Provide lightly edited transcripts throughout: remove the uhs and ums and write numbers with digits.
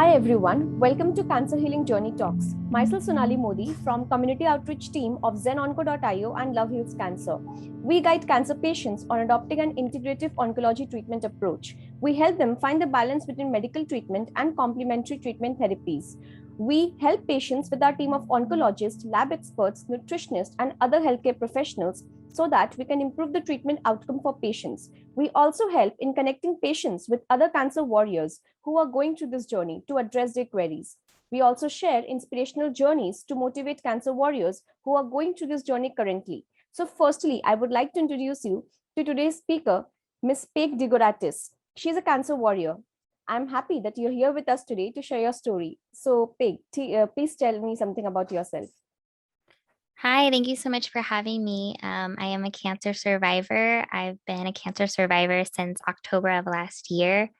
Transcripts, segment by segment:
Hi everyone, welcome to Cancer Healing Journey Talks. Myself Sonali Modi from Community Outreach Team of ZenOnco.io and Love Heals Cancer. We guide cancer patients on adopting an integrative oncology treatment approach. We help them find the balance between medical treatment and complementary treatment therapies. We help patients with our team of oncologists, lab experts, nutritionists, and other healthcare professionals so that we can improve the treatment outcome for patients. We also help in connecting patients with other cancer warriors who are going through this journey to address their queries. We also share inspirational journeys to motivate cancer warriors who are going through this journey currently. So, firstly, I would like to introduce you to today's speaker, Ms. Paige DeRogatis. She's a cancer warrior. I'm happy that you're here with us today to share your story. So, Paige, please tell me something about yourself. Hi, thank you so much for having me. I am a cancer survivor. I've been a cancer survivor since October of last year.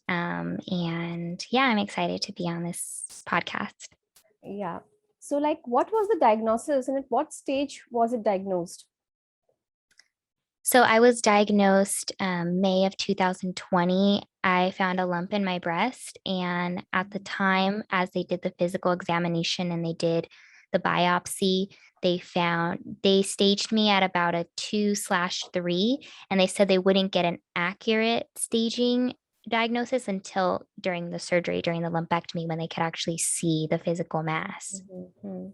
And yeah, I'm excited to be on this podcast. Yeah. So, what was the diagnosis and at what stage was it diagnosed? So I was diagnosed May of 2020. I found a lump in my breast. And at the time, as they did the physical examination and they did the biopsy, they staged me at about a 2/3. And they said they wouldn't get an accurate staging diagnosis until during the surgery, during the lumpectomy, when they could actually see the physical mass. Mm-hmm.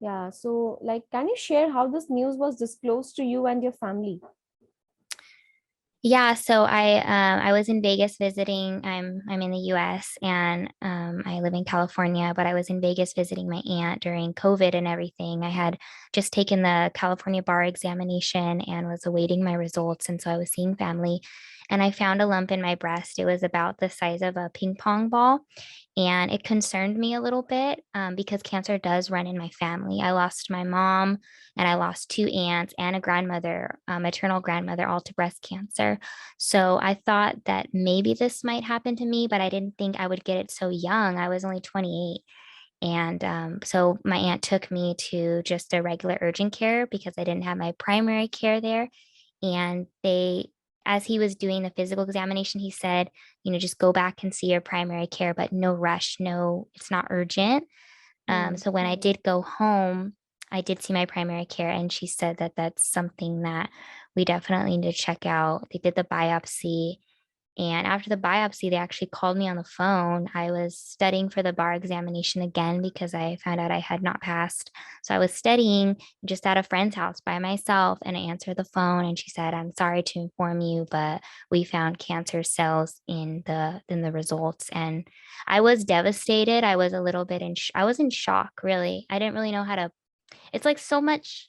Yeah. So, can you share how this news was disclosed to you and your family? Yeah, so I was in Vegas visiting. I'm in the US and I live in California, but I was in Vegas visiting my aunt during COVID and everything. I had just taken the California bar examination and was awaiting my results, and so I was seeing family and I found a lump in my breast. It was about the size of a ping pong ball, and it concerned me a little bit because cancer does run in my family. I lost my mom and I lost two aunts and a grandmother, maternal grandmother, all to breast cancer. So I thought that maybe this might happen to me, but I didn't think I would get it so young. I was only 28. And so my aunt took me to just a regular urgent care because I didn't have my primary care there. And as he was doing the physical examination, he said, just go back and see your primary care, but no rush, no, it's not urgent. So when I did go home, I did see my primary care, and she said that that's something that we definitely need to check out. They did the biopsy, and after the biopsy, they actually called me on the phone. I was studying for the bar examination again because I found out I had not passed. So I was studying just at a friend's house by myself, and I answered the phone, and she said, "I'm sorry to inform you, but we found cancer cells in the results." And I was devastated. I was a little bit I was in shock, really. I didn't really know how to. It's like so much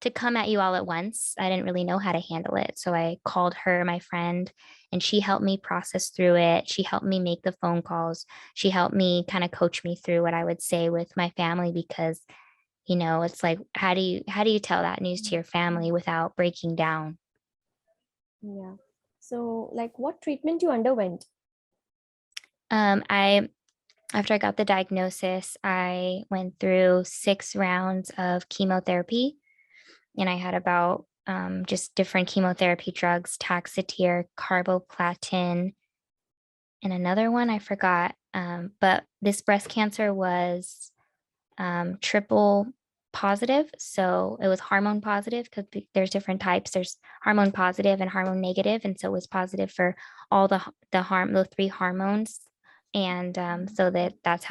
to come at you all at once. I didn't really know how to handle it. So I called her, my friend, and she helped me process through it. She helped me make the phone calls. She helped me kind of coach me through what I would say with my family because it's like how do you tell that news to your family without breaking down? Yeah. So, what treatment you underwent? I After I got the diagnosis, I went through 6 rounds of chemotherapy, and I had about just different chemotherapy drugs, Taxotere, carboplatin, and another one I forgot. But this breast cancer was triple positive. So it was hormone positive because there's different types. There's hormone positive and hormone negative, and so it was positive for all the 3 hormones. And so that's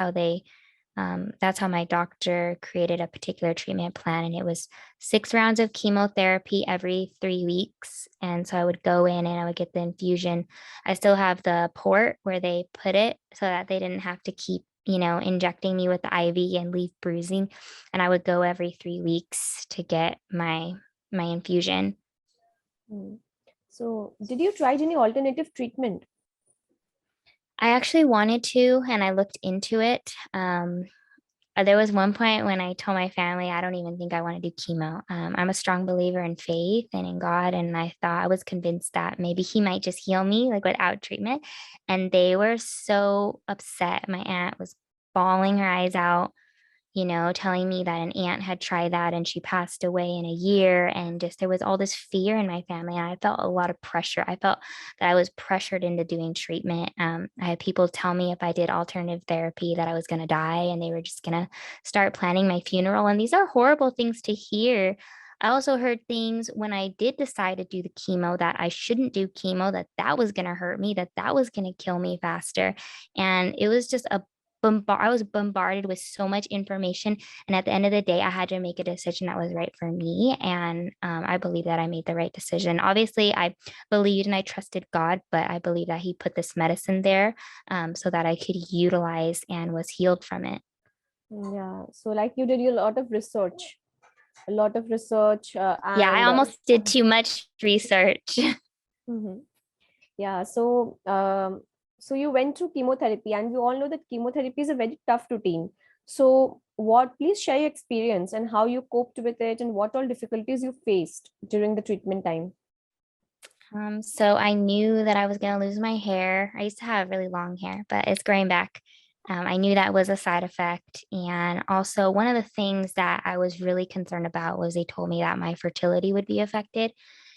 how my doctor created a particular treatment plan. And it was 6 rounds of chemotherapy every 3 weeks. And so I would go in and I would get the infusion. I still have the port where they put it so that they didn't have to keep, injecting me with the IV and leave bruising. And I would go every 3 weeks to get my infusion. Hmm. So, did you try any alternative treatment? I actually wanted to, and I looked into it. There was one point when I told my family, I don't even think I want to do chemo. I'm a strong believer in faith and in God. And I was convinced that maybe he might just heal me like without treatment. And they were so upset. My aunt was bawling her eyes out. telling me that an aunt had tried that and she passed away in a year. And just there was all this fear in my family. And I felt a lot of pressure. I felt that I was pressured into doing treatment. I had people tell me if I did alternative therapy that I was going to die and they were just going to start planning my funeral. And these are horrible things to hear. I also heard things when I did decide to do the chemo that I shouldn't do chemo, that was going to hurt me, that was going to kill me faster. And it was just I was bombarded with so much information. And at the end of the day, I had to make a decision that was right for me. And I believe that I made the right decision. Obviously, I believed and I trusted God, but I believe that He put this medicine there so that I could utilize and was healed from it. Yeah. So like you did a lot of research, a lot of research, Yeah, I and almost did too much research. mhm. Yeah. So you went through chemotherapy, and we all know that chemotherapy is a very tough routine. So please share your experience and how you coped with it and what all difficulties you faced during the treatment time. So I knew that I was going to lose my hair. I used to have really long hair, but it's growing back. I knew that was a side effect. And also, one of the things that I was really concerned about was they told me that my fertility would be affected.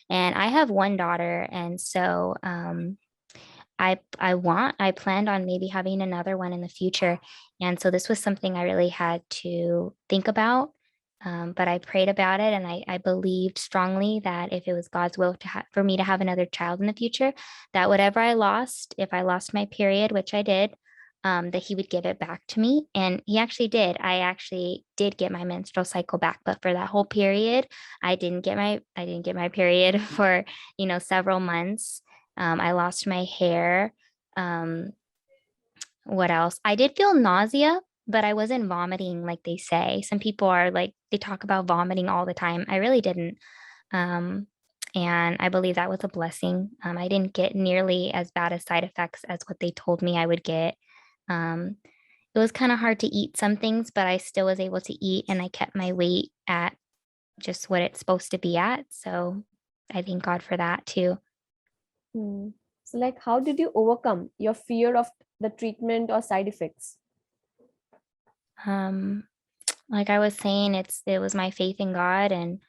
And I have one daughter. And so I planned on maybe having another one in the future. And so this was something I really had to think about. But I prayed about it and I believed strongly that if it was God's will for me to have another child in the future, that whatever I lost, if I lost my period, which I did, that He would give it back to me. And He actually did. I actually did get my menstrual cycle back, but for that whole period, I didn't get my period for, several months. I lost my hair. Um, what else? I did feel nausea, but I wasn't vomiting like they say. Some people are like, they talk about vomiting all the time. I really didn't. Um, and I believe that was a blessing. I didn't get nearly as bad as side effects as what they told me I would get. Um, it was kind of hard to eat some things, but I still was able to eat and I kept my weight at just what it's supposed to be at. So I thank God for that too. Hmm. So like, how did you overcome your fear of the treatment or side effects? Um, like I was saying, it was my faith in God, and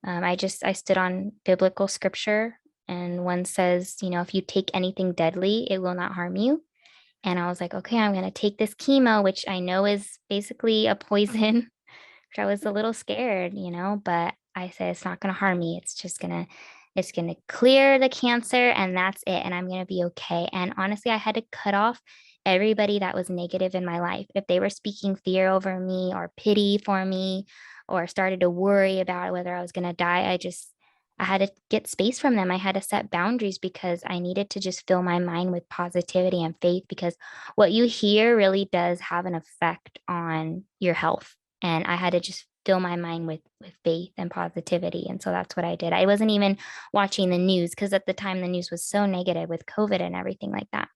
I stood on biblical scripture, and one says, if you take anything deadly, it will not harm you. And I was like, okay, I'm gonna take this chemo, which I know is basically a poison, which I was a little scared, but I said it's not gonna harm me. It's gonna clear the cancer, and that's it, and I'm gonna be okay. And honestly, I had to cut off everybody that was negative in my life. If they were speaking fear over me or pity for me or started to worry about whether I was gonna die, I had to get space from them. I had to set boundaries because I needed to just fill my mind with positivity and faith because what you hear really does have an effect on your health. And I had to just fill my mind with faith and positivity. And so that's what I did. I wasn't even watching the news because at the time the news was so negative with COVID and everything like that.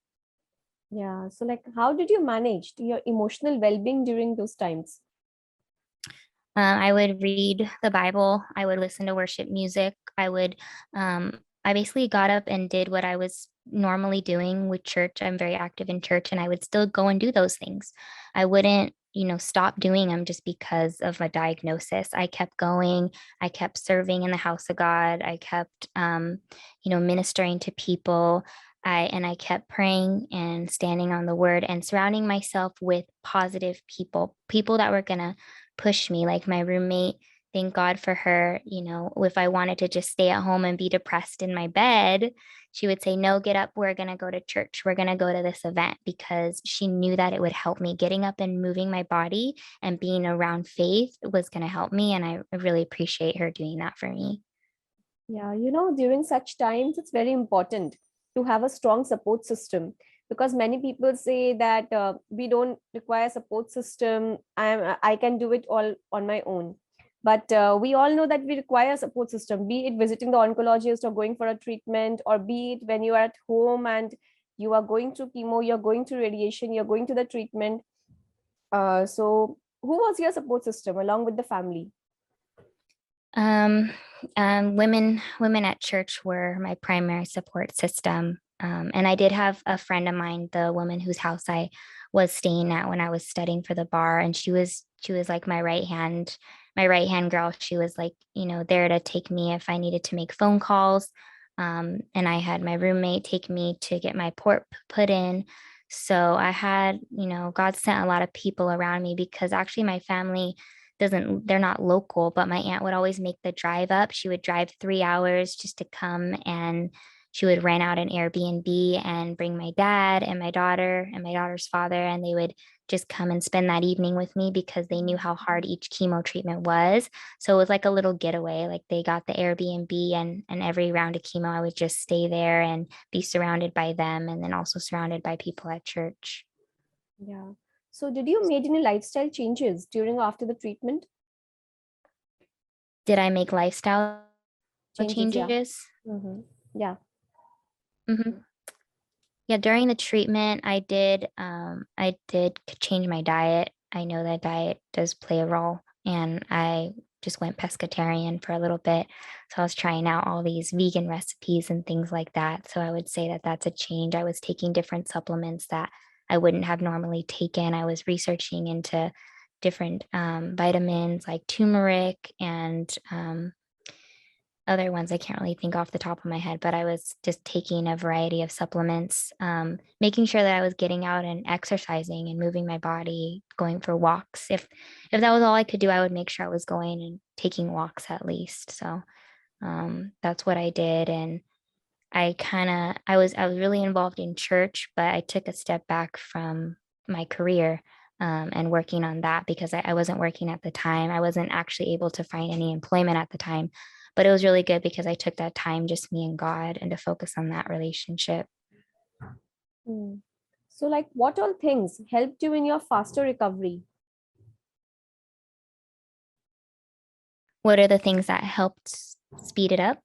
Yeah. So like, how did you manage your emotional well-being during those times? I would read the Bible. I would listen to worship music. I basically got up and did what I was normally doing with church. I'm very active in church and I would still go and do those things. I wouldn't, stop doing them just because of a diagnosis. I kept going. I kept serving in the house of God. I kept, ministering to people. I kept praying and standing on the word and surrounding myself with positive people that were going to push me. Like my roommate, thank God for her. If I wanted to just stay at home and be depressed in my bed, she would say, no, get up. We're going to go to church. We're going to go to this event because she knew that it would help me. Getting up and moving my body and being around faith was going to help me. And I really appreciate her doing that for me. Yeah, during such times, it's very important to have a strong support system because many people say that we don't require support system. I can do it all on my own. But we all know that we require a support system, be it visiting the oncologist or going for a treatment, or be it when you are at home and you are going through chemo, you're going through radiation, you're going to the treatment. So who was your support system along with the family? Um, women at church were my primary support system. And I did have a friend of mine, the woman whose house I was staying at when I was studying for the bar, and she was like my right hand girl. She was like, there to take me if I needed to make phone calls. And I had my roommate take me to get my port put in. So I had, God sent a lot of people around me because actually my family they're not local, but my aunt would always make the drive up. She would drive 3 hours just to come, and she would rent out an Airbnb and bring my dad and my daughter and my daughter's father, and they would just come and spend that evening with me because they knew how hard each chemo treatment was. So it was like a little getaway. Like they got the Airbnb, and every round of chemo, I would just stay there and be surrounded by them, and then also surrounded by people at church. Yeah. So did you made any lifestyle changes during or after the treatment? Did I make lifestyle Changes, yeah. changes? Yeah. Mm-hmm. Yeah, during the treatment, I did change my diet. I know that diet does play a role, and I just went pescatarian for a little bit. So I was trying out all these vegan recipes and things like that. So I would say that that's a change. I was taking different supplements that I wouldn't have normally taken. I was researching into different vitamins like turmeric and other ones I can't really think off the top of my head, but I was just taking a variety of supplements, making sure that I was getting out and exercising and moving my body, going for walks. If that was all I could do, I would make sure I was going and taking walks at least. So that's what I did. And I was really involved in church, but I took a step back from my career and working on that because I wasn't working at the time. I wasn't actually able to find any employment at the time, but it was really good because I took that time, just me and God, and to focus on that relationship. Hmm. So like what all things helped you in your faster recovery? What are the things that helped speed it up?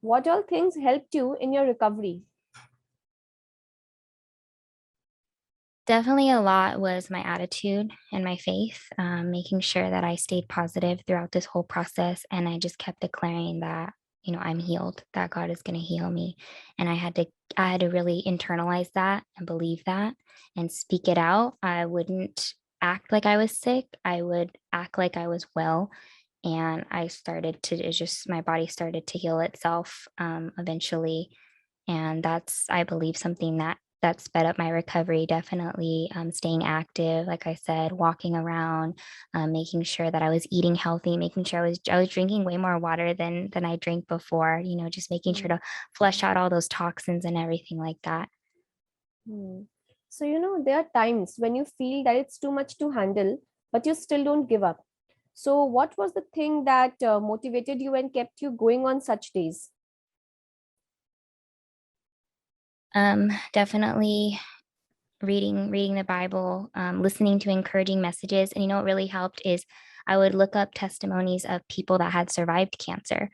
What all things helped you in your recovery? Definitely a lot was my attitude and my faith, making sure that I stayed positive throughout this whole process. And I just kept declaring that, I'm healed, that God is going to heal me. And I had to really internalize that and believe that and speak it out. I wouldn't act like I was sick. I would act like I was well. And my body started to heal itself eventually. And that's, I believe, something that sped up my recovery. Definitely staying active, like I said, walking around, making sure that I was eating healthy, making sure I was drinking way more water than I drank before, just making sure to flush out all those toxins and everything like that. Hmm. So, there are times when you feel that it's too much to handle, but you still don't give up. So, what was the thing that motivated you and kept you going on such days? Definitely reading the Bible, listening to encouraging messages. And what really helped is I would look up testimonies of people that had survived cancer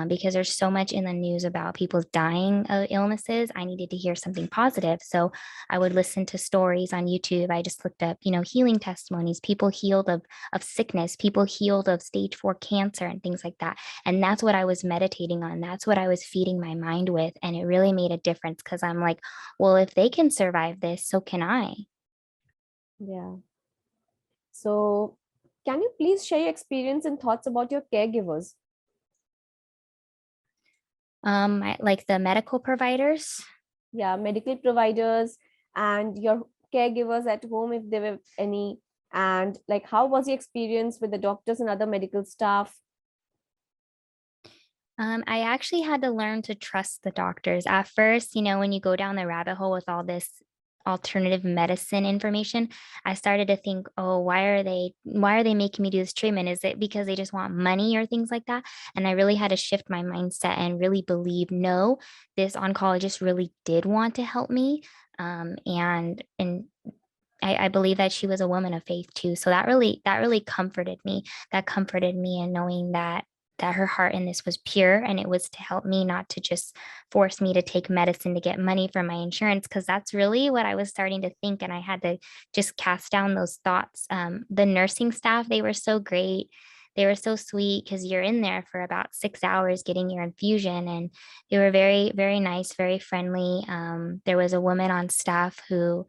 because there's so much in the news about people dying of illnesses. I needed to hear something positive. So I would listen to stories on YouTube. I just looked up, healing testimonies, people healed of sickness, people healed of stage 4 cancer and things like that. And that's what I was meditating on. That's what I was feeding my mind with. And it really made a difference because I'm like, well, if they can survive this, so can I. Yeah. So, can you please share your experience and thoughts about your caregivers? Like the medical providers. Yeah, medical providers and your caregivers at home, if there were any. And like, how was your experience with the doctors and other medical staff? I actually had to learn to trust the doctors. At first, when you go down the rabbit hole with all this alternative medicine information, I started to think, oh, why are they making me do this treatment? Is it because they just want money or things like that? And I really had to shift my mindset and really believe, no, this oncologist really did want to help me. And I believe that she was a woman of faith too. So that really comforted me. That comforted me in knowing that her heart in this was pure and it was to help me, not to just force me to take medicine to get money from my insurance, because that's really what I was starting to think. And I had to just cast down those thoughts. The nursing staff, they were so great. They were so sweet because you're in there for about 6 hours getting your infusion, and they were very, very nice, very friendly. There was a woman on staff who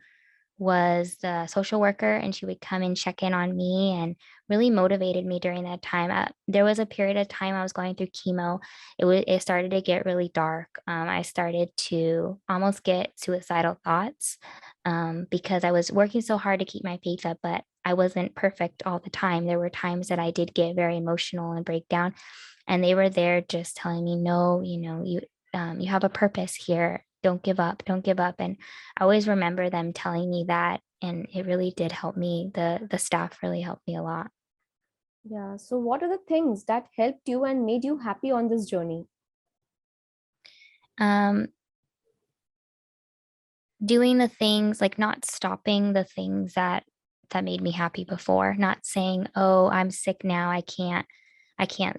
was the social worker, and she would come and check in on me and really motivated me during that time. There was a period of time I was going through chemo. It started to get really dark. I started to almost get suicidal thoughts because I was working so hard to keep my faith up, but I wasn't perfect all the time. There were times that I did get very emotional and break down, and they were there just telling me, no, you have a purpose here. Don't give up. Don't give up. And I always remember them telling me that, and it really did help me. The staff really helped me a lot. Yeah. So what are the things that helped you and made you happy on this journey? Um, Doing the things, like not stopping the things that made me happy before, not saying, "Oh, I'm sick now. I can't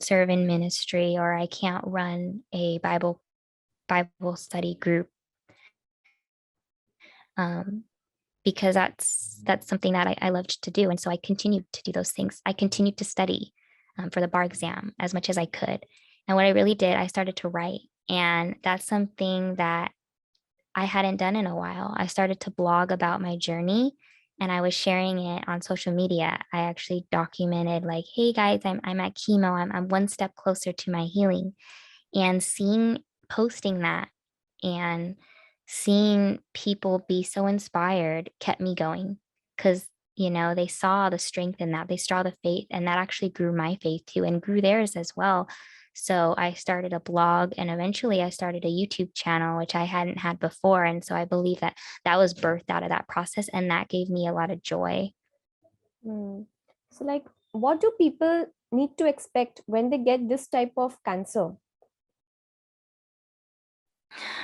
serve in ministry, or I can't run a Bible study group." Um, because that's something that I loved to do. And so I continued to do those things. I continued to study for the bar exam as much as I could. And what I really did, I started to write. And that's something that I hadn't done in a while. I started to blog about my journey, and I was sharing it on social media. I actually documented like, hey guys, I'm at chemo. I'm one step closer to my healing. And posting that and seeing people be so inspired kept me going, because they saw the strength in that, they saw the faith, and that actually grew my faith too and grew theirs as well. So I started a blog, and eventually I started a YouTube channel, which I hadn't had before. And so I believe that that was birthed out of that process, and that gave me a lot of joy. Hmm. So, like, what do people need to expect when they get this type of cancer?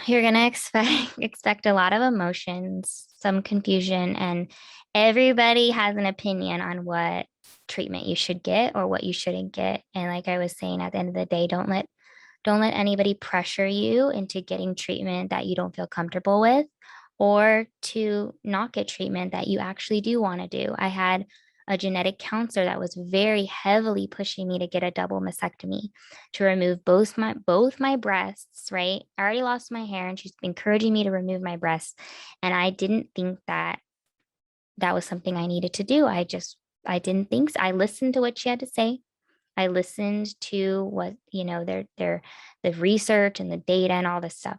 You're gonna expect a lot of emotions, some confusion, and everybody has an opinion on what treatment you should get or what you shouldn't get. And like I was saying, at the end of the day, don't let anybody pressure you into getting treatment that you don't feel comfortable with, or to not get treatment that you actually do want to do. I had a genetic counselor that was very heavily pushing me to get a double mastectomy, to remove both my breasts, right? I already lost my hair, and she's encouraging me to remove my breasts. And I didn't think that that was something I needed to do. I didn't think so. I listened to what she had to say. I listened to what, the research and the data and all this stuff,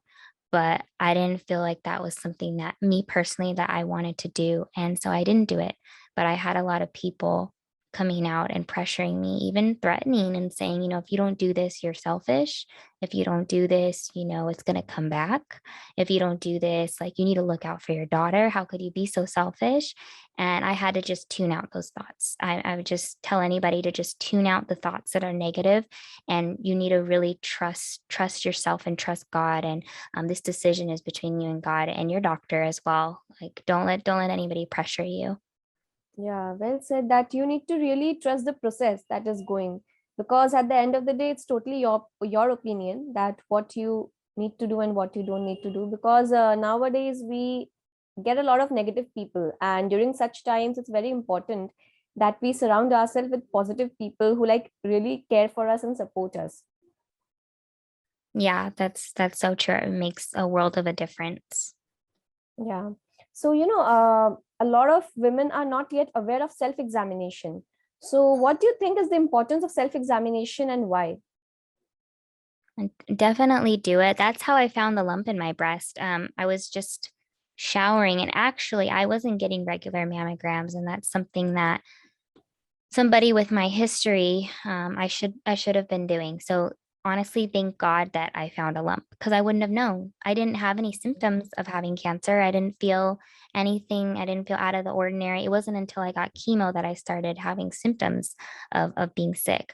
but I didn't feel like that was something that me personally that I wanted to do. And so I didn't do it. But I had a lot of people coming out and pressuring me, even threatening and saying, if you don't do this, you're selfish. If you don't do this, it's going to come back. If you don't do this, like, you need to look out for your daughter. How could you be so selfish? And I had to just tune out those thoughts. I would just tell anybody to just tune out the thoughts that are negative, and you need to really trust yourself and trust God. And this decision is between you and God and your doctor as well. Like, don't let anybody pressure you. Yeah, well said, that you need to really trust the process that is going, because at the end of the day, it's totally your opinion that what you need to do and what you don't need to do. Because nowadays we get a lot of negative people, and during such times, it's very important that we surround ourselves with positive people who like really care for us and support us. Yeah, that's so true. It makes a world of a difference. Yeah. So, a lot of women are not yet aware of self examination. So, what do you think is the importance of self examination and why? And definitely do it. That's how I found the lump in my breast. I was just showering, and actually I wasn't getting regular mammograms, and that's something that somebody with my history, I should have been doing. So honestly, thank God that I found a lump, because I wouldn't have known. I didn't have any symptoms of having cancer. I didn't feel anything. I didn't feel out of the ordinary. It wasn't until I got chemo that I started having symptoms of being sick.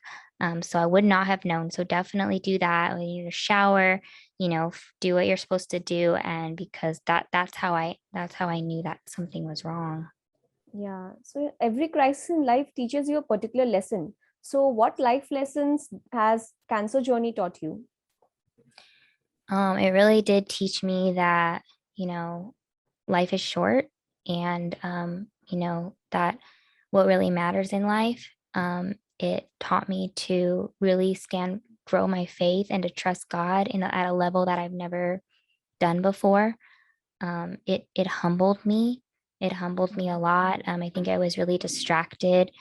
So I would not have known. So definitely do that. When you shower, do what you're supposed to do, and because that's how I knew that something was wrong. Yeah. So, every crisis in life teaches you a particular lesson. So, what life lessons has cancer journey taught you? It really did teach me that, life is short, and, that what really matters in life. It taught me to really grow my faith, and to trust God at a level that I've never done before. It humbled me. It humbled me a lot. I think I was really distracted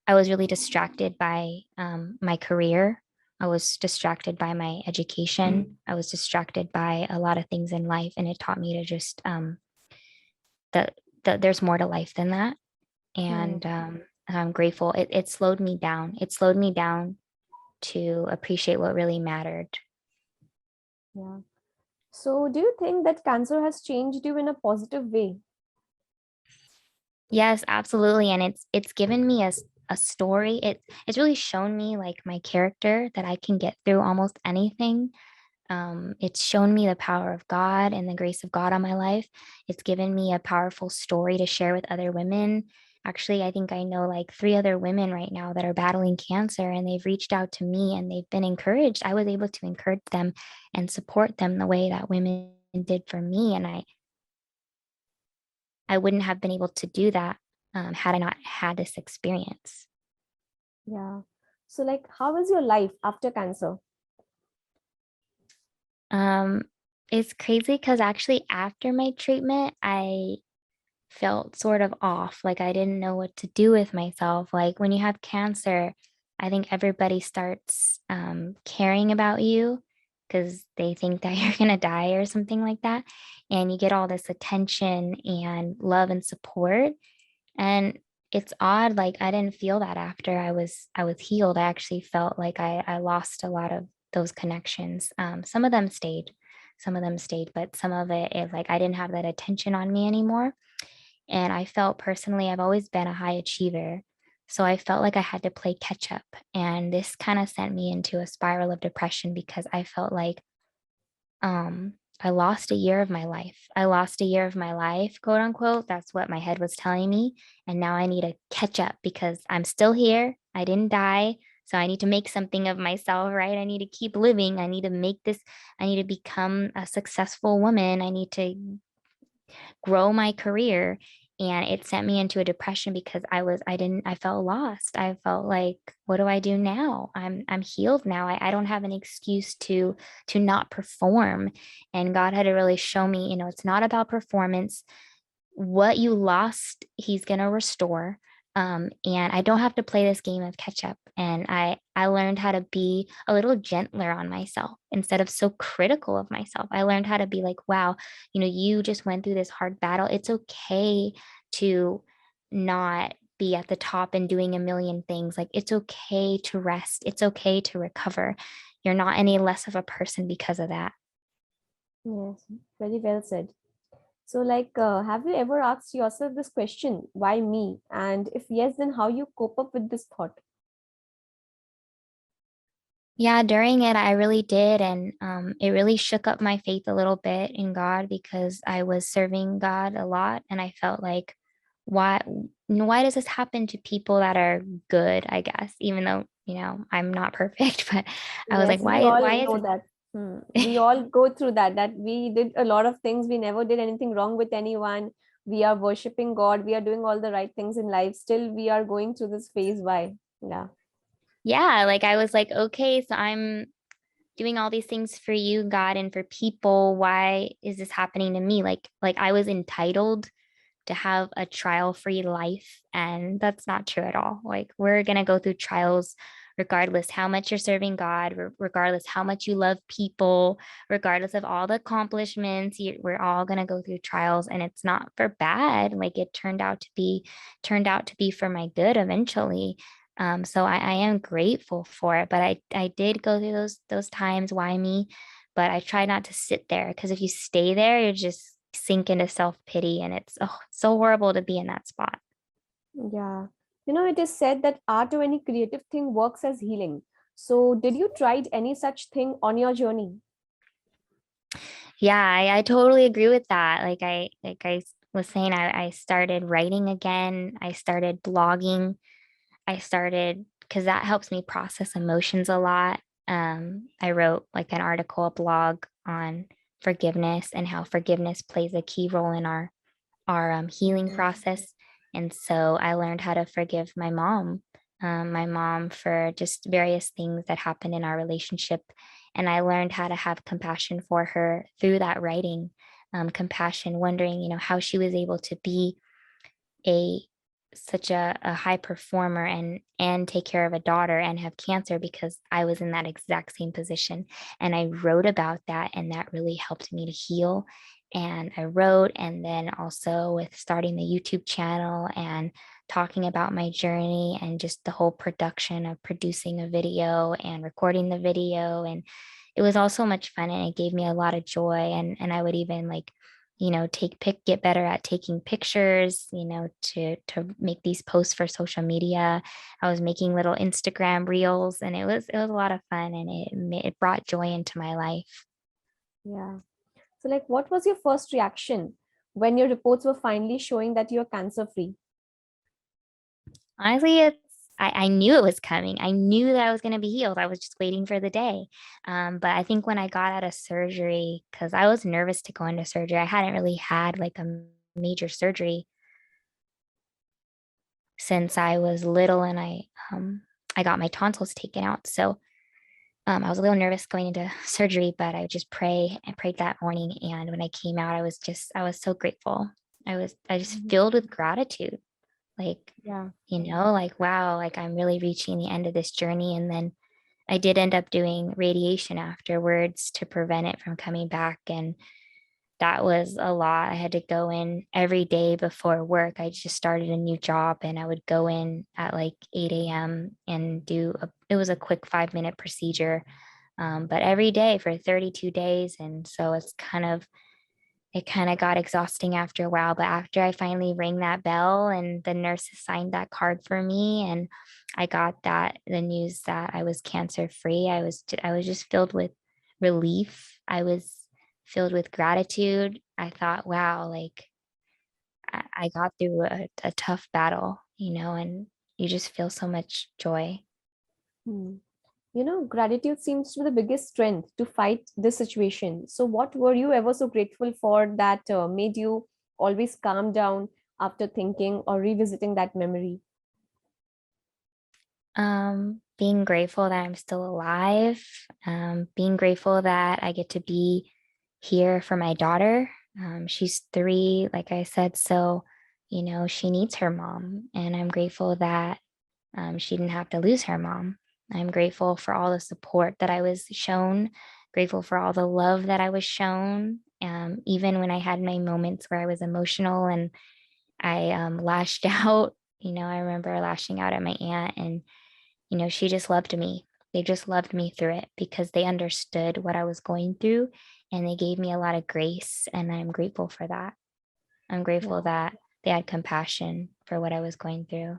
I was really distracted by my career. I was distracted by my education. I was distracted by a lot of things in life, and it taught me to just that there's more to life than that. Right. And I'm grateful. It slowed me down. It slowed me down to appreciate what really mattered. Yeah. So, do you think that cancer has changed you in a positive way? Yes, absolutely. And it's given me a story. It's really shown me like my character that I can get through almost anything. It's shown me the power of God and the grace of God on my life. It's given me a powerful story to share with other women. Actually, I think I know like 3 other women right now that are battling cancer, and they've reached out to me and they've been encouraged. I was able to encourage them and support them the way that women did for me. And I wouldn't have been able to do that had I not had this experience. Yeah. So, like, how is your life after cancer? Um, it's crazy because actually after my treatment, I felt sort of off. Like I didn't know what to do with myself. Like when you have cancer, I think everybody starts caring about you because they think that you're going to die or something like that. And you get all this attention and love and support. And it's odd, like I didn't feel that after I was healed. I actually felt like I lost a lot of those connections. Some of them stayed, but some of it like I didn't have that attention on me anymore. And I felt personally, I've always been a high achiever. So I felt like I had to play catch up. And this kind of sent me into a spiral of depression because I felt like I lost a year of my life. I lost a year of my life, quote unquote. That's what my head was telling me. And now I need to catch up because I'm still here. I didn't die. So I need to make something of myself, right? I need to keep living. I need to make this, I need to become a successful woman. I need to grow my career. And it sent me into a depression because I felt lost. I felt like, what do I do now? I'm healed now. I don't have an excuse to not perform. And God had to really show me, it's not about performance. What you lost, he's gonna restore. And I don't have to play this game of catch up. And I learned how to be a little gentler on myself instead of so critical of myself. I learned how to be like, wow, you just went through this hard battle. It's okay to not be at the top and doing a million things. Like it's okay to rest. It's okay to recover. You're not any less of a person because of that. Yes, very well said. So, like, have you ever asked yourself this question, why me? And if yes, then how you cope up with this thought? Yeah, during it, I really did. And it really shook up my faith a little bit in God because I was serving God a lot. And I felt like, why, why does this happen to people that are good, I guess, even though, I'm not perfect, but I was like, Yes, we all why is know that. We all go through that, that we did a lot of things. We never did anything wrong with anyone. We are worshiping God. We are doing all the right things in life. Still, we are going through this phase. Why? Yeah. yeah, like I was like, okay, so I'm doing all these things for you, God, and for people. Why is this happening to me? Like I was entitled to have a trial-free life, and that's not true at all. Like we're going to go through trials regardless how much you're serving God, regardless how much you love people, regardless of all the accomplishments, we're all going to go through trials, and it's not for bad. Like it turned out to be for my good eventually. So I am grateful for it, but I did go through those times. Why me? But I try not to sit there because if you stay there, you just sink into self-pity, and it's so horrible to be in that spot. Yeah. It is said that art or any creative thing works as healing. So, did you tried any such thing on your journey? Yeah, I totally agree with that. Like I was saying, I started writing again. I started blogging. I started because that helps me process emotions a lot. I wrote like an article, a blog on forgiveness and how forgiveness plays a key role in our healing process. And so I learned how to forgive my mom for just various things that happened in our relationship. And I learned how to have compassion for her through that writing, compassion, wondering, how she was able to be a such a high performer and take care of a daughter and have cancer, because I was in that exact same position. And I wrote about that, and that really helped me to heal. And I wrote, and then also with starting the YouTube channel and talking about my journey and just the whole production of producing a video and recording the video. And it was all so much fun, and it gave me a lot of joy. And I would even like, get better at taking pictures, to make these posts for social media. I was making little Instagram reels, and it was a lot of fun, and it brought joy into my life. Yeah. So, like, what was your first reaction when your reports were finally showing that you're cancer free? Honestly, I knew it was coming. I knew that I was going to be healed. I was just waiting for the day. But I think when I got out of surgery, because I was nervous to go into surgery, I hadn't really had like a major surgery since I was little, and I got my tonsils taken out. So I was a little nervous going into surgery, but I just prayed that morning. And when I came out, I was so grateful. I just Mhm. filled with gratitude. Like, Yeah. like, wow, like I'm really reaching the end of this journey. And then I did end up doing radiation afterwards to prevent it from coming back. And that was a lot. I had to go in every day before work. I just started a new job, and I would go in at like 8 a.m. and it was a quick 5-minute procedure. But every day for 32 days. And so it kind of got exhausting after a while. But after I finally rang that bell and the nurses signed that card for me, and I got the news that I was cancer free, I was just filled with relief. I was filled with gratitude. I thought, wow, like I got through a tough battle, and you just feel so much joy. Hmm. Gratitude seems to be the biggest strength to fight this situation. So, what were you ever so grateful for that made you always calm down after thinking or revisiting that memory? Being grateful that I'm still alive, being grateful that I get to be here for my daughter. She's 3, like I said, so she needs her mom, and I'm grateful that she didn't have to lose her mom. I'm grateful for all the support that I was shown, grateful for all the love that I was shown. Even when I had my moments where I was emotional and I lashed out. I remember lashing out at my aunt, and she just loved me. They just loved me through it because they understood what I was going through, and they gave me a lot of grace. And I'm grateful for that. I'm grateful Yeah. that they had compassion for what I was going through.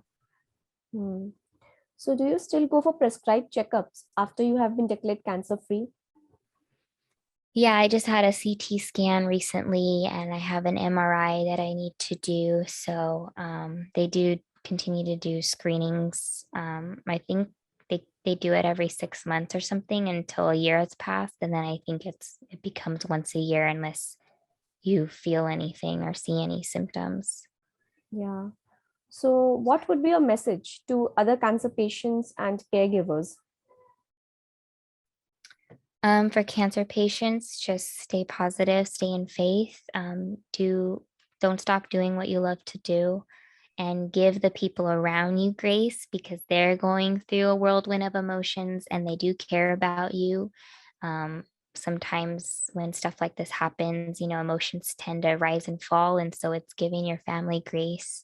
Hmm. So, do you still go for prescribed checkups after you have been declared cancer free? Yeah, I just had a CT scan recently, and I have an MRI that I need to do. So they do continue to do screenings. I think they do it every 6 months or something until a year has passed. And then I think it becomes once a year unless you feel anything or see any symptoms. Yeah. So, what would be your message to other cancer patients and caregivers? For cancer patients, just stay positive, stay in faith. Don't stop doing what you love to do, and give the people around you grace, because they're going through a whirlwind of emotions and they do care about you. Um, Sometimes when stuff like this happens, emotions tend to rise and fall. And so it's giving your family grace,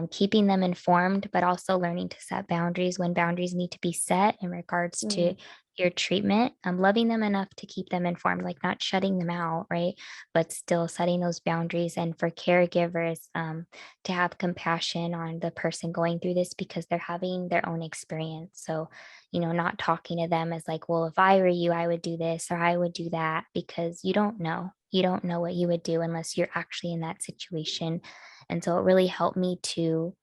keeping them informed, but also learning to set boundaries when boundaries need to be set in regards to Hmm. your treatment. Loving them enough to keep them informed, like not shutting them out, right? But still setting those boundaries. And for caregivers, to have compassion on the person going through this, because they're having their own experience. So, not talking to them as like, well, if I were you, I would do this or I would do that, because you don't know. You don't know what you would do unless you're actually in that situation. And so it really helped me to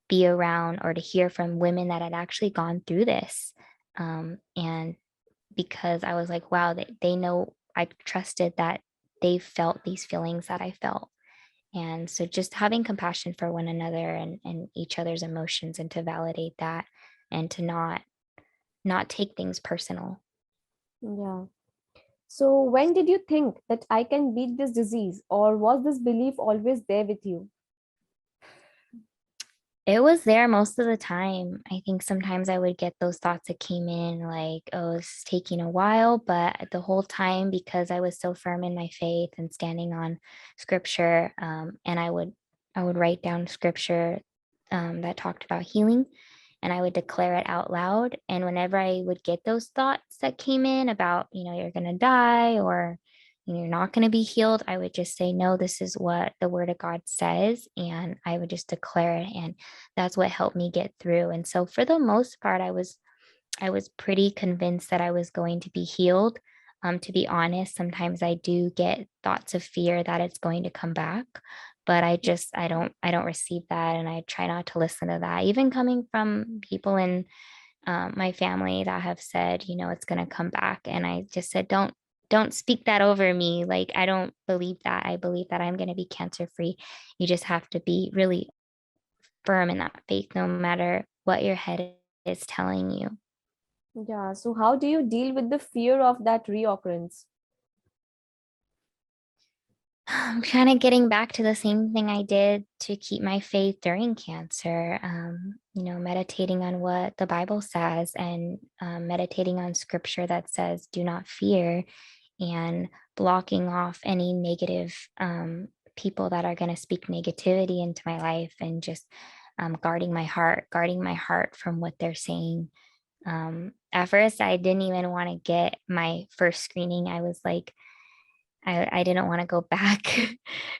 be around or to hear from women that had actually gone through this. And because I was like, wow, they know, I trusted that they felt these feelings that I felt. And so just having compassion for one another and each other's emotions, and to validate that, and to not take things personal. Yeah. So, when did you think that I can beat this disease, or was this belief always there with you? It was there most of the time. I think sometimes I would get those thoughts that came in like, oh, it's taking a while, but the whole time, because I was so firm in my faith and standing on scripture, and I would write down scripture that talked about healing, and I would declare it out loud. And whenever I would get those thoughts that came in about, you're gonna die, or you're not going to be healed, I would just say, no, this is what the word of God says. And I would just declare it. And that's what helped me get through. And so for the most part, I was pretty convinced that I was going to be healed. To be honest, sometimes I do get thoughts of fear that it's going to come back, but I don't receive that, and I try not to listen to that. Even coming from people in my family that have said, it's going to come back, and I just said, don't speak that over me. Like, I don't believe that. I believe that I'm going to be cancer free. You just have to be really firm in that faith, no matter what your head is telling you. Yeah. So how do you deal with the fear of that reoccurrence? I'm kind of getting back to the same thing I did to keep my faith during cancer. Meditating on what the Bible says, and meditating on scripture that says, do not fear, and blocking off any negative people that are going to speak negativity into my life, and just guarding my heart from what they're saying. At first, I didn't even want to get my first screening. I was like, I didn't want to go back. It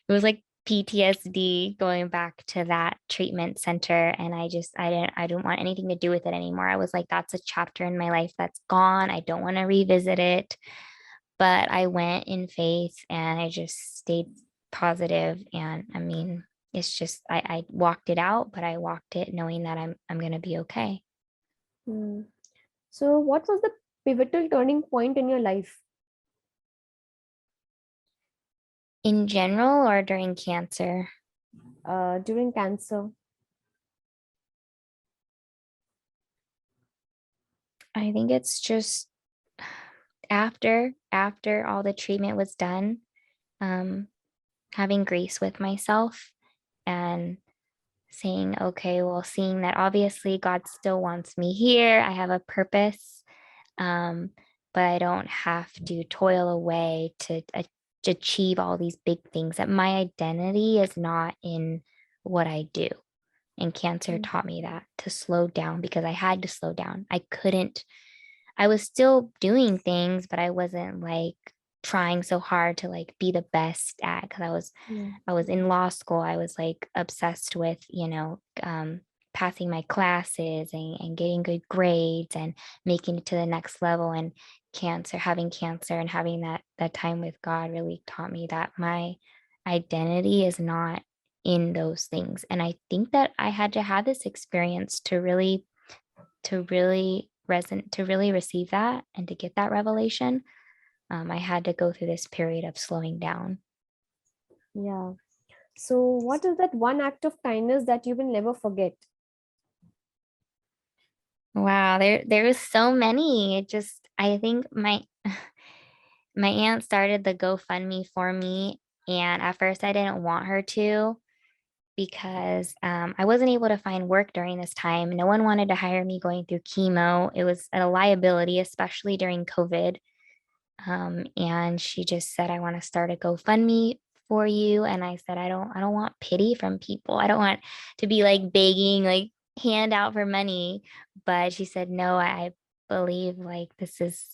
was like PTSD going back to that treatment center. And I didn't want anything to do with it anymore. I was like, that's a chapter in my life that's gone. I don't want to revisit it. But I went in faith, and I just stayed positive. And I mean, it's just I walked it out, but I walked it knowing that I'm gonna be okay. Hmm. So what was the pivotal turning point in your life? In general, or during cancer? During cancer? I think it's just after all the treatment was done, um, having grace with myself, and saying, okay, well, seeing that obviously God still wants me here. I have a purpose, um, but I don't have to toil away to achieve all these big things. That my identity is not in what I do. And cancer Hmm. taught me that, to slow down, because I had to slow down. I was still doing things, but I wasn't like trying so hard to like be the best at, because Yeah. I was in law school. I was like obsessed with, passing my classes, and getting good grades, and making it to the next level. And having cancer and having that time with God really taught me that my identity is not in those things. And I think that I had to have this experience to really receive that, and to get that revelation. I had to go through this period of slowing down. Yeah. So what is that one act of kindness that you will never forget? Wow, there was so many. I think my aunt started the GoFundMe for me, and at first I didn't want her to, because I wasn't able to find work during this time. No one wanted to hire me going through chemo. It was a liability, especially during COVID. And she just said, I want to start a GoFundMe for you. And I said, I don't want pity from people. I don't want to be like begging, like hand out for money. But she said, no, I believe like this is,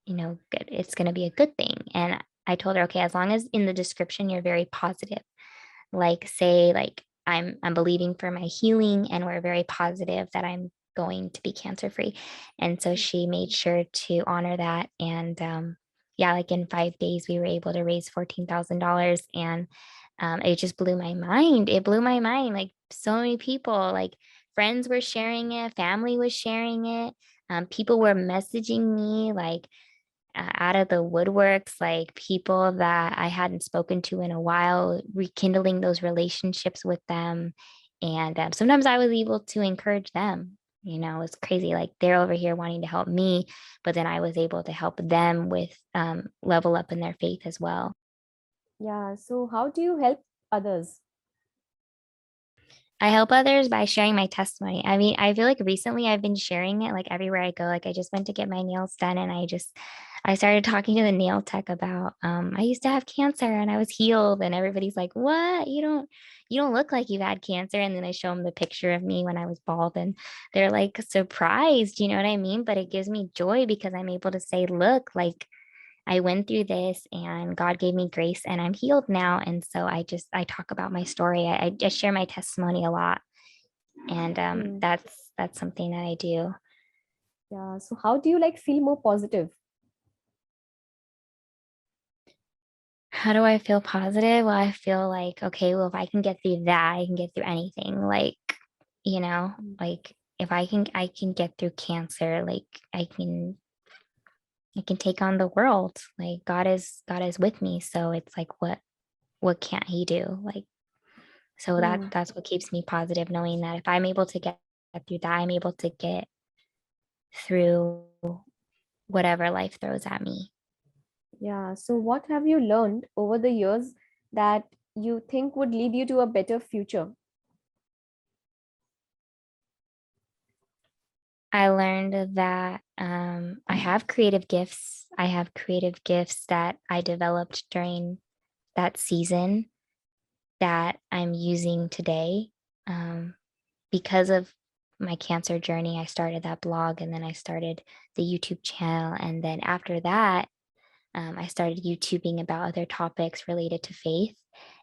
good. It's going to be a good thing. And I told her, okay, as long as in the description you're very positive, like say like I'm believing for my healing, and we're very positive that I'm going to be cancer free. And so she made sure to honor that. And yeah, like in 5 days we were able to raise $14,000. And it just blew my mind. It blew my mind. Like, so many people, like friends were sharing it, family was sharing it. People were messaging me like out of the woodworks, like people that I hadn't spoken to in a while, rekindling those relationships with them. And sometimes I was able to encourage them. It's crazy. Like, they're over here wanting to help me, but then I was able to help them with level up in their faith as well. Yeah. So how do you help others? I help others by sharing my testimony. I mean, I feel like recently I've been sharing it like everywhere I go. Like I just went to get my nails done and I started talking to the nail tech about I used to have cancer and I was healed and everybody's like, "What? You don't look like you've had cancer." And then I show them the picture of me when I was bald and they're like surprised, you know what I mean? But it gives me joy because I'm able to say, "Look, like I went through this and God gave me grace and I'm healed now." And so I talk about my story. I just share my testimony a lot. And Hmm. that's something that I do. Yeah. So how do you like feel more positive? How do I feel positive? Well, I feel like, okay, well, if I can get through that, I can get through anything. Like, you know, Mm. like if I can get through cancer, like I can take on the world. Like God is with me. So it's like what can't he do? Like so Hmm. that's what keeps me positive, knowing that if I'm able to get through that, I'm able to get through whatever life throws at me. Yeah. So what have you learned over the years that you think would lead you to a better future? I learned that I have creative gifts. I have creative gifts that I developed during that season that I'm using today. Um, because of my cancer journey, I started that blog and then I started the YouTube channel. And then after that, I started YouTubing about other topics related to faith.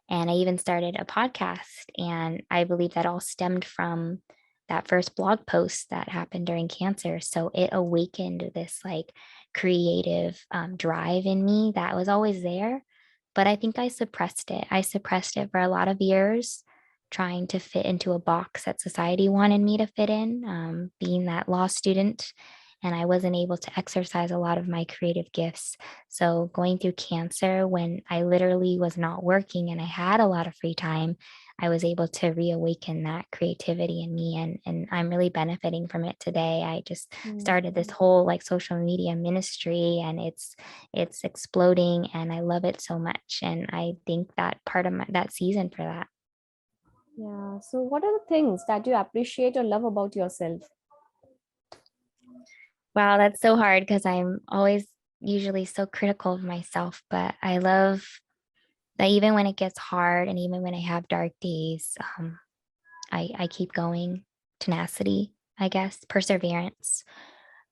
And I even started a podcast. And I believe that all stemmed from that first blog post that happened during cancer. So it awakened this like creative drive in me that was always there. But I think I suppressed it. I suppressed it for a lot of years, trying to fit into a box that society wanted me to fit in, being that law student. And I wasn't able to exercise a lot of my creative gifts. So going through cancer when I literally was not working and I had a lot of free time, I was able to reawaken that creativity in me and I'm really benefiting from it today. I just Hmm. started this whole like social media ministry and it's exploding and I love it so much and I think that part of that season for that. Yeah. So what are the things that you appreciate or love about yourself? Wow, that's so hard because I'm always usually so critical of myself, but I love that even when it gets hard and even when I have dark days, I keep going. Tenacity, I guess, perseverance.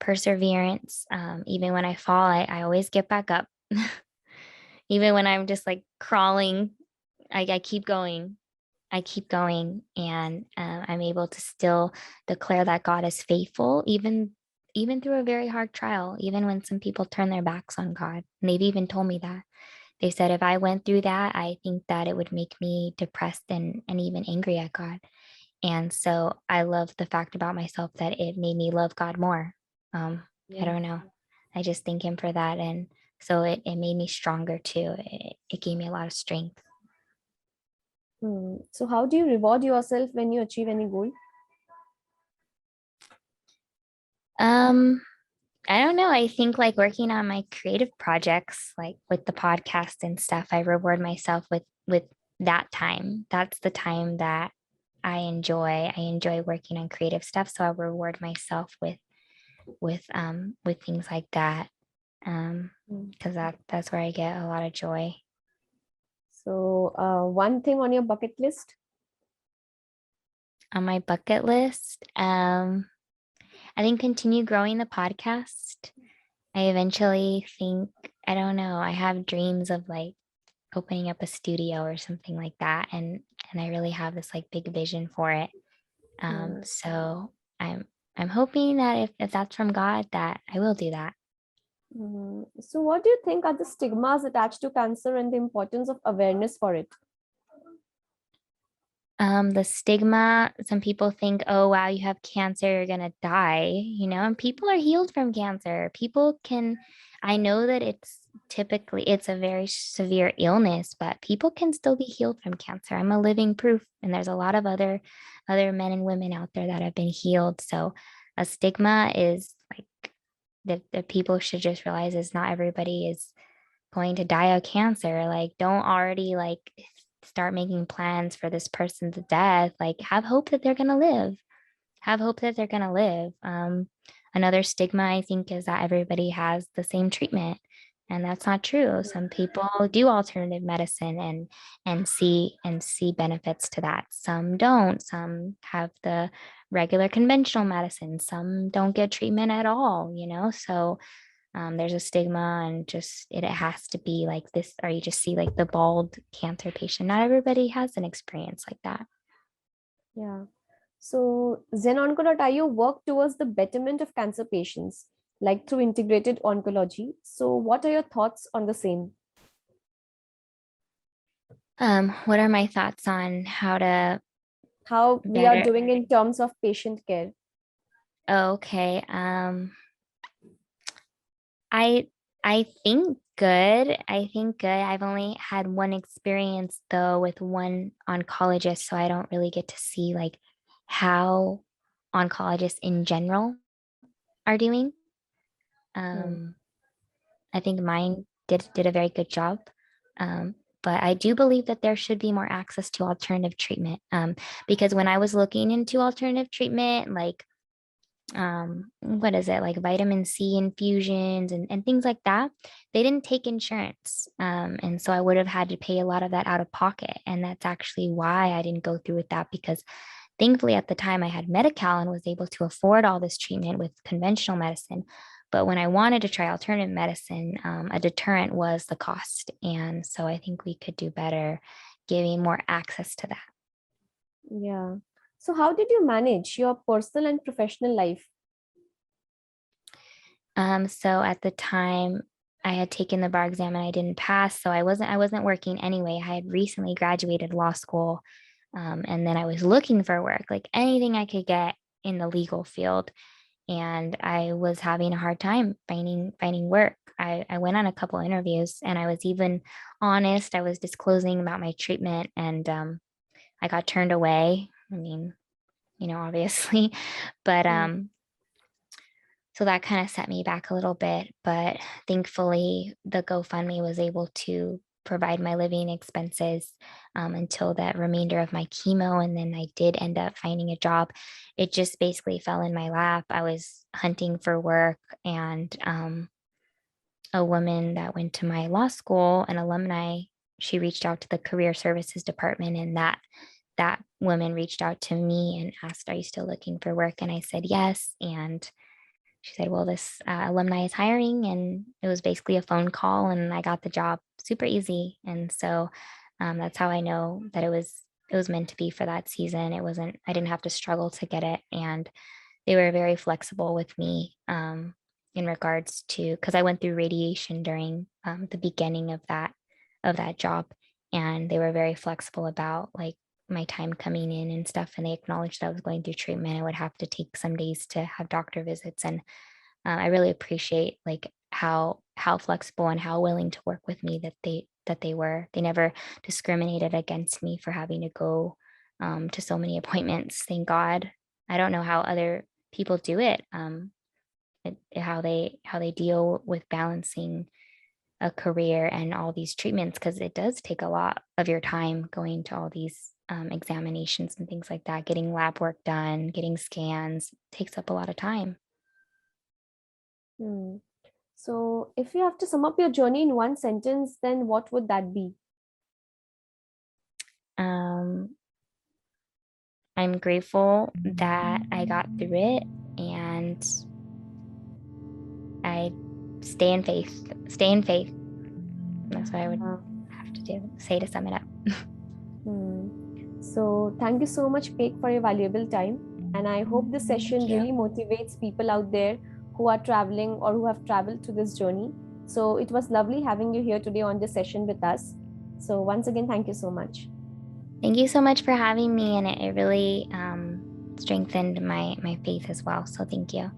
Even when I fall, I always get back up. Even when I'm just like crawling, I keep going. I keep going, and I'm able to still declare that God is faithful, even through a very hard trial, even when some people turn their backs on God. And they've even told me that. They said if I went through that, I think that it would make me depressed and even angry at God. And so I love the fact about myself that it made me love God more. I Yeah. don't know. I just thank him for that. And so it made me stronger too. It gave me a lot of strength. Hmm. So how do you reward yourself when you achieve any goal? Um, I don't know. I think like working on my creative projects, like with the podcast and stuff, I reward myself with that time. That's the time that I enjoy. I enjoy working on creative stuff, so I reward myself with things like that. Hmm. Because that's where I get a lot of joy. So one thing on your bucket list? On my bucket list, I think continue growing the podcast. I eventually think, I don't know, I have dreams of like opening up a studio or something like that. And I really have this like big vision for it. Hmm. So I'm hoping that if that's from God, that I will do that. Hmm. So what do you think are the stigmas attached to cancer and the importance of awareness for it? The stigma, some people think, oh wow, you have cancer, you're gonna die, and people are healed from cancer. People can, I know that it's a very severe illness, but people can still be healed from cancer. I'm a living proof, and there's a lot of other men and women out there that have been healed. So a stigma is like that people should just realize is not everybody is going to die of cancer. Like don't already like start making plans for this person's death, like have hope that they're going to live. Have hope that they're going to live. Another stigma, I think, is that everybody has the same treatment. And that's not true. Some people do alternative medicine and see benefits to that. Some don't. Some have the regular conventional medicine. Some don't get treatment at all, you know? So there's a stigma, and just it has to be like this, or you just see like the bald cancer patient. Not everybody has an experience like that. Yeah. So ZenOnco.io work towards the betterment of cancer patients, like through integrated oncology. So what are your thoughts on the same? What are my thoughts on how to How we are doing in terms of patient care? Okay. I think good. I think good. I've only had one experience though with one oncologist, so I don't really get to see like how oncologists in general are doing. I think mine did a very good job. But I do believe that there should be more access to alternative treatment. Because when I was looking into alternative treatment, like what is it, like vitamin C infusions and things like that, they didn't take insurance. And so I would have had to pay a lot of that out of pocket. And that's actually why I didn't go through with that, because thankfully at the time I had Medi-Cal and was able to afford all this treatment with conventional medicine. But when I wanted to try alternative medicine, a deterrent was the cost. And so I think we could do better giving more access to that. Yeah. So how did you manage your personal and professional life? So at the time I had taken the bar exam and I didn't pass. So I wasn't working anyway. I had recently graduated law school. And then I was looking for work, like anything I could get in the legal field. And I was having a hard time finding work. I went on a couple interviews, and I was even honest. I was disclosing about my treatment, and I got turned away. I mean, obviously, but so that kind of set me back a little bit. But thankfully, the GoFundMe was able to provide my living expenses until that remainder of my chemo. And then I did end up finding a job. It just basically fell in my lap. I was hunting for work, and a woman that went to my law school, an alumni, she reached out to the career services department, and that woman reached out to me and asked, "Are you still looking for work?" And I said yes. And she said, "Well, this alumni is hiring." And it was basically a phone call, and I got the job super easy. And so that's how I know that it was meant to be for that season. I didn't have to struggle to get it. And they were very flexible with me in regards to, because I went through radiation during the beginning of that job. And they were very flexible about like my time coming in and stuff. And they acknowledged that I was going through treatment. I would have to take some days to have doctor visits. And I really appreciate like how flexible and how willing to work with me that they were. They never discriminated against me for having to go to so many appointments. Thank God. I don't know how other people do it. How they deal with balancing a career and all these treatments, because it does take a lot of your time going to all these examinations and things like that. Getting lab work done, getting scans takes up a lot of time. So if you have to sum up your journey in one sentence, then what would that be? I'm grateful that I got through it, and I stay in faith. Stay in faith. That's what I would have to say to sum it up. So thank you so much, Paige, for your valuable time. And I hope this session really motivates people out there who are traveling or who have traveled through this journey. So it was lovely having you here today on this session with us. So once again, thank you so much. Thank you so much for having me, and it really strengthened my faith as well. So thank you.